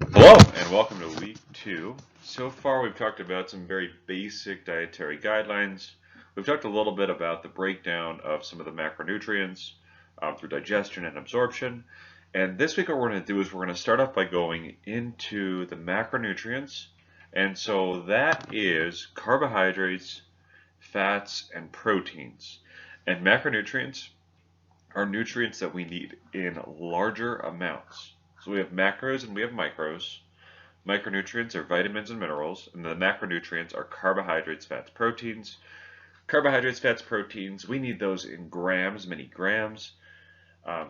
Hello and welcome to week 2. So far we've talked about some very basic dietary guidelines. We've talked a little bit about the breakdown of some of the macronutrients through digestion and absorption. And this week what we're going to do is we're going to start off by going into the macronutrients. And so that is carbohydrates, fats, and proteins. And macronutrients are nutrients that we need in larger amounts. So we have macros and we have micros. Micronutrients are vitamins and minerals, and the macronutrients are carbohydrates, fats, proteins. Carbohydrates, fats, proteins, we need those in grams, many grams. Um,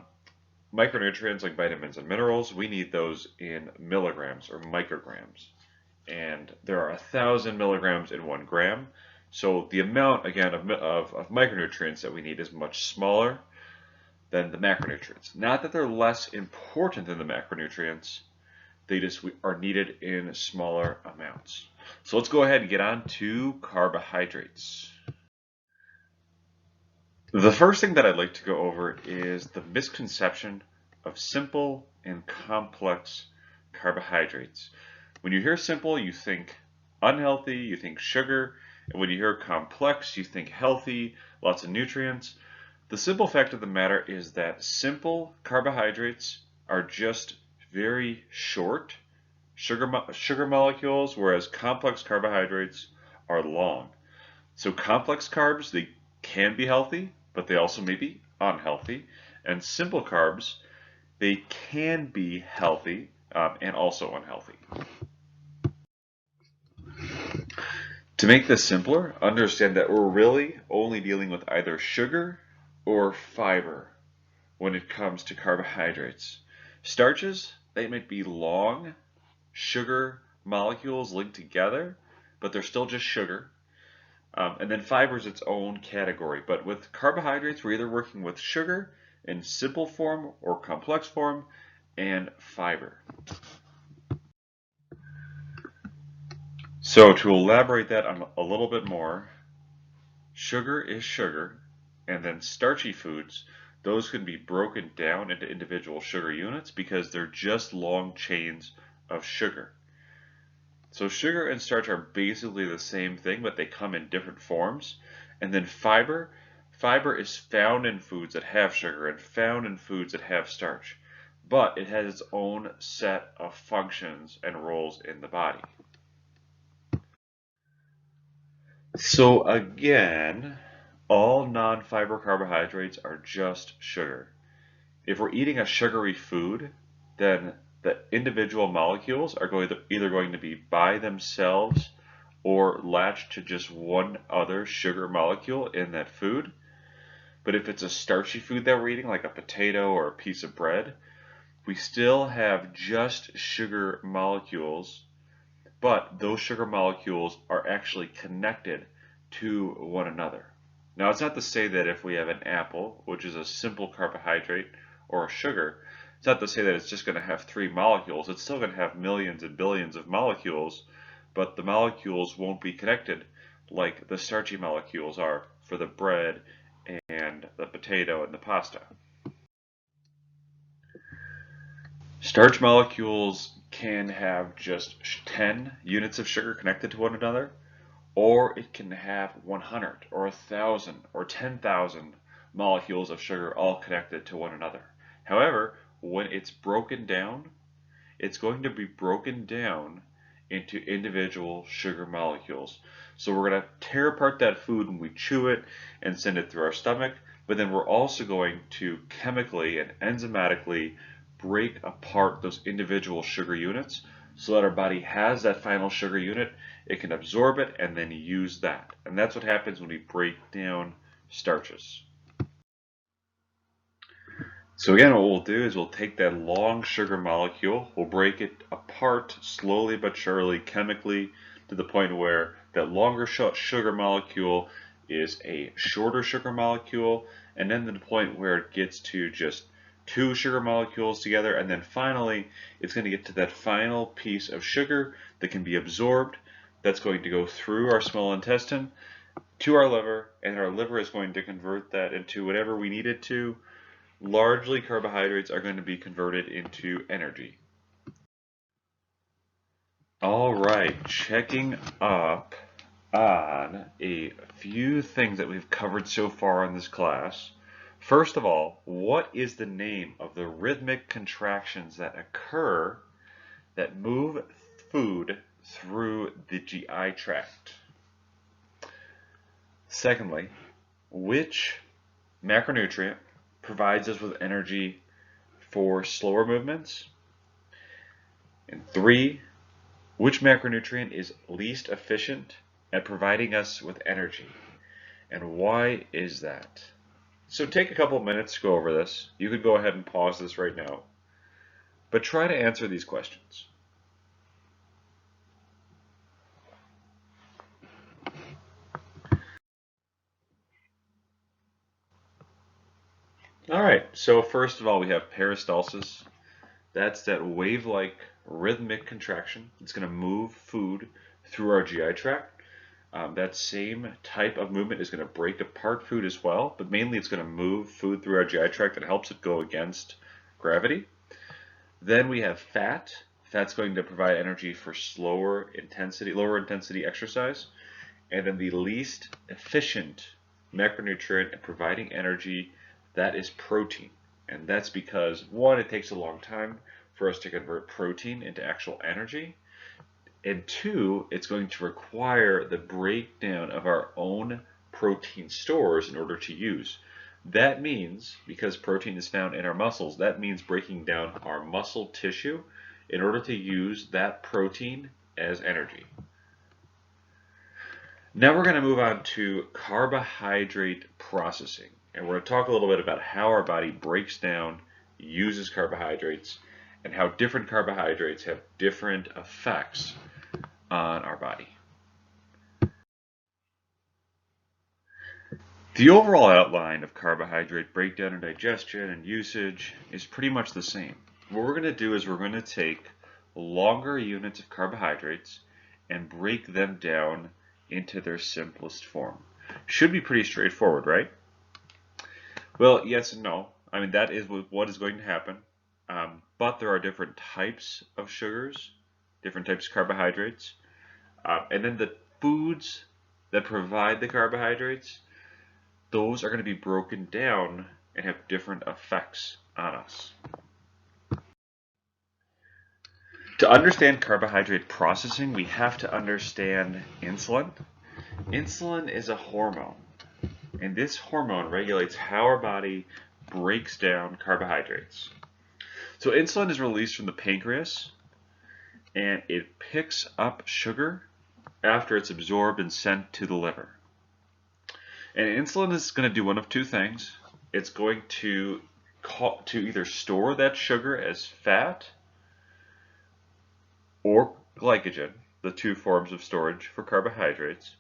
Micronutrients like vitamins and minerals, we need those in milligrams or micrograms. And there are 1,000 milligrams in 1 gram. So the amount, again, of micronutrients that we need is much smaller than the macronutrients. Not that they're less important than the macronutrients, they just are needed in smaller amounts. So let's go ahead and get on to carbohydrates. The first thing that I'd like to go over is the misconception of simple and complex carbohydrates. When you hear simple, you think unhealthy, you think sugar, and when you hear complex, you think healthy, lots of nutrients. The simple fact of the matter is that simple carbohydrates are just very short sugar molecules, whereas complex carbohydrates are long. So complex carbs, they can be healthy, but they also may be unhealthy. And simple carbs, they can be healthy and also unhealthy. To make this simpler, understand that we're really only dealing with either sugar or fiber when it comes to carbohydrates. Starches, they might be long sugar molecules linked together, but they're still just sugar. And then fiber is its own category. But with carbohydrates, we're either working with sugar in simple form or complex form and fiber. So to elaborate that on a little bit more, sugar is sugar, and then starchy foods, those can be broken down into individual sugar units because they're just long chains of sugar. So sugar and starch are basically the same thing, but they come in different forms. And then fiber is found in foods that have sugar and found in foods that have starch, but it has its own set of functions and roles in the body. So again, all non-fiber carbohydrates are just sugar. If we're eating a sugary food, then the individual molecules are either going to be by themselves or latched to just one other sugar molecule in that food. But if it's a starchy food that we're eating, like a potato or a piece of bread, we still have just sugar molecules, but those sugar molecules are actually connected to one another. Now, it's not to say that if we have an apple, which is a simple carbohydrate, or a sugar, it's not to say that it's just going to have 3 molecules. It's still going to have millions and billions of molecules, but the molecules won't be connected like the starchy molecules are for the bread and the potato and the pasta. Starch molecules can have just 10 units of sugar connected to one another, or it can have 100 or 1,000 or 10,000 molecules of sugar all connected to one another. However, when it's broken down, it's going to be broken down into individual sugar molecules. So we're going to tear apart that food when we chew it and send it through our stomach, but then we're also going to chemically and enzymatically break apart those individual sugar units so that our body has that final sugar unit, it can absorb it and then use that. And that's what happens when we break down starches. So again, what we'll do is we'll take that long sugar molecule, we'll break it apart slowly but surely chemically to the point where that longer sugar molecule is a shorter sugar molecule, and then to the point where it gets to just 2 sugar molecules together, and then finally it's going to get to that final piece of sugar that can be absorbed, that's going to go through our small intestine to our liver, and our liver is going to convert that into whatever we need it to. Largely carbohydrates are going to be converted into energy. All right, checking up on a few things that we've covered so far in this class. First of all, what is the name of the rhythmic contractions that occur that move food through the GI tract? Secondly, which macronutrient provides us with energy for slower movements? And three, which macronutrient is least efficient at providing us with energy? And why is that? So take a couple of minutes to go over this. You could go ahead and pause this right now, but try to answer these questions. All right, so first of all, we have peristalsis. That's that wave-like rhythmic contraction. It's going to move food through our GI tract. That same type of movement is going to break apart food as well, but mainly it's going to move food through our GI tract that helps it go against gravity. Then we have fat. Fat's going to provide energy for lower intensity exercise. And then the least efficient macronutrient in providing energy, that is protein. And that's because, one, it takes a long time for us to convert protein into actual energy. And two, it's going to require the breakdown of our own protein stores in order to use. That means, because protein is found in our muscles, that means breaking down our muscle tissue in order to use that protein as energy. Now we're going to move on to carbohydrate processing. And we're going to talk a little bit about how our body breaks down, uses carbohydrates, and how different carbohydrates have different effects on our body. The overall outline of carbohydrate breakdown and digestion and usage is pretty much the same. What we're going to do is we're going to take longer units of carbohydrates and break them down into their simplest form. Should be pretty straightforward, right? Well, yes and no. I mean, that is what is going to happen. But there are different types of sugars, different types of carbohydrates. And then the foods that provide the carbohydrates, those are going to be broken down and have different effects on us. To understand carbohydrate processing, we have to understand insulin. Insulin is a hormone, and this hormone regulates how our body breaks down carbohydrates. So insulin is released from the pancreas, and it picks up sugar after it's absorbed and sent to the liver. And insulin is going to do one of two things. It's going to either store that sugar as fat or glycogen, the two forms of storage for carbohydrates,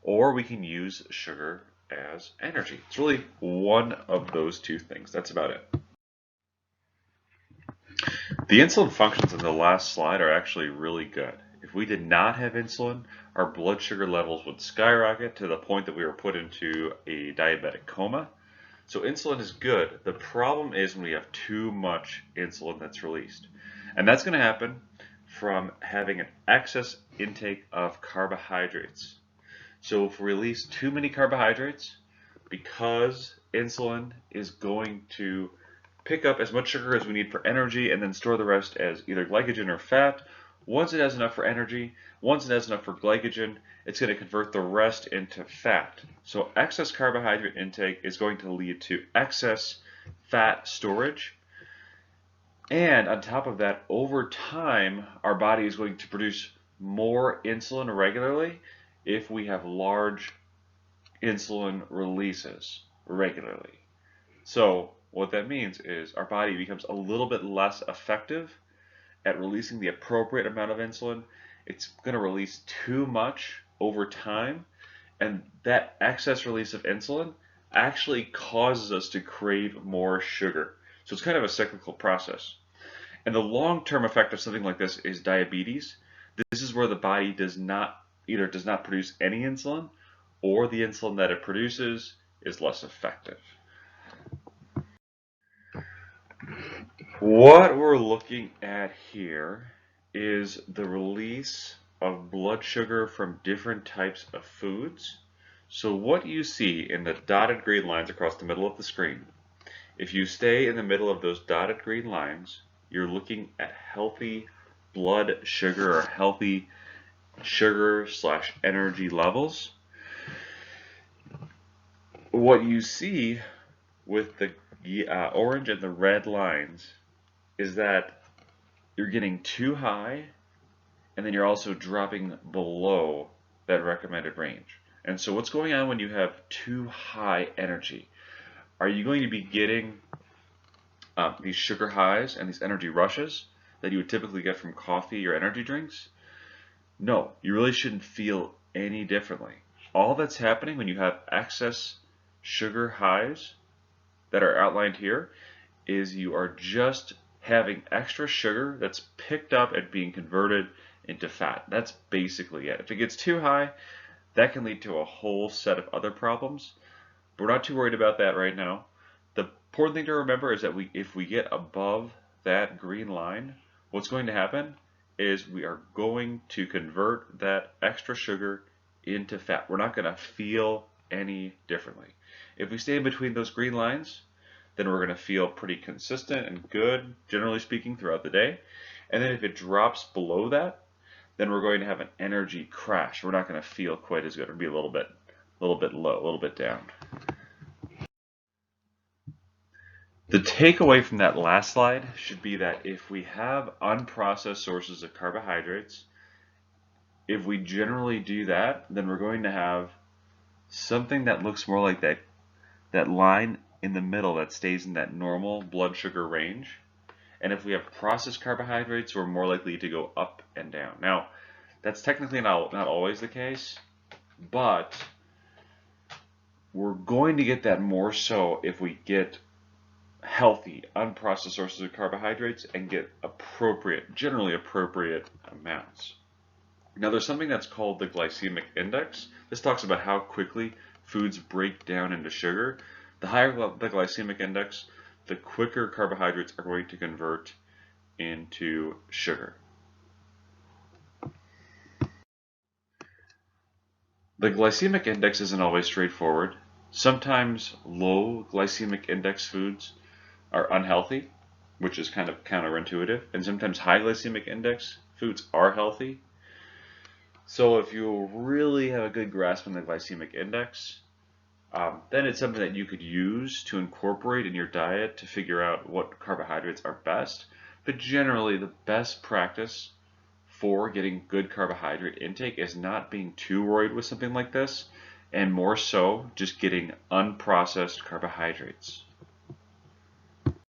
or we can use sugar as energy. It's really one of those two things. That's about it. The insulin functions in the last slide are actually really good. If we did not have insulin, our blood sugar levels would skyrocket to the point that we were put into a diabetic coma. So insulin is good. The problem is when we have too much insulin that's released. And that's going to happen from having an excess intake of carbohydrates. So if we release too many carbohydrates, because insulin is going to pick up as much sugar as we need for energy and then store the rest as either glycogen or fat. Once it has enough for energy, once it has enough for glycogen, it's going to convert the rest into fat. So excess carbohydrate intake is going to lead to excess fat storage. And on top of that, over time, our body is going to produce more insulin regularly if we have large insulin releases regularly. So what that means is our body becomes a little bit less effective at releasing the appropriate amount of insulin. It's going to release too much over time, and that excess release of insulin actually causes us to crave more sugar. So it's kind of a cyclical process. And the long-term effect of something like this is diabetes. This is where the body does not produce any insulin, or the insulin that it produces is less effective. What we're looking at here is the release of blood sugar from different types of foods. So what you see in the dotted green lines across the middle of the screen, if you stay in the middle of those dotted green lines, you're looking at healthy blood sugar or healthy sugar/energy levels. What you see with the orange and the red lines is that you're getting too high, and then you're also dropping below that recommended range. And so what's going on when you have too high energy? Are you going to be getting these sugar highs and these energy rushes that you would typically get from coffee or energy drinks? No, you really shouldn't feel any differently. All that's happening when you have excess sugar highs that are outlined here is you are just having extra sugar that's picked up and being converted into fat. That's basically it. If it gets too high, that can lead to a whole set of other problems, but we're not too worried about that right now. The important thing to remember is that if we get above that green line, what's going to happen is we are going to convert that extra sugar into fat. We're not going to feel any differently. If we stay in between those green lines, then we're going to feel pretty consistent and good, generally speaking, throughout the day. And then if it drops below that, then we're going to have an energy crash. We're not going to feel quite as good. It'll be a little bit low, a little bit down. The takeaway from that last slide should be that if we have unprocessed sources of carbohydrates, if we generally do that, then we're going to have something that looks more like that line in the middle that stays in that normal blood sugar range. And if we have processed carbohydrates, we're more likely to go up and down. Now, that's technically not always the case, but we're going to get that more so if we get healthy, unprocessed sources of carbohydrates and get generally appropriate amounts. Now, there's something that's called the glycemic index. This talks about how quickly foods break down into sugar. The higher the glycemic index, the quicker carbohydrates are going to convert into sugar. The glycemic index isn't always straightforward. Sometimes low glycemic index foods are unhealthy, which is kind of counterintuitive, and sometimes high glycemic index foods are healthy. So if you really have a good grasp on the glycemic index, then it's something that you could use to incorporate in your diet to figure out what carbohydrates are best. But generally, the best practice for getting good carbohydrate intake is not being too worried with something like this, and more so just getting unprocessed carbohydrates.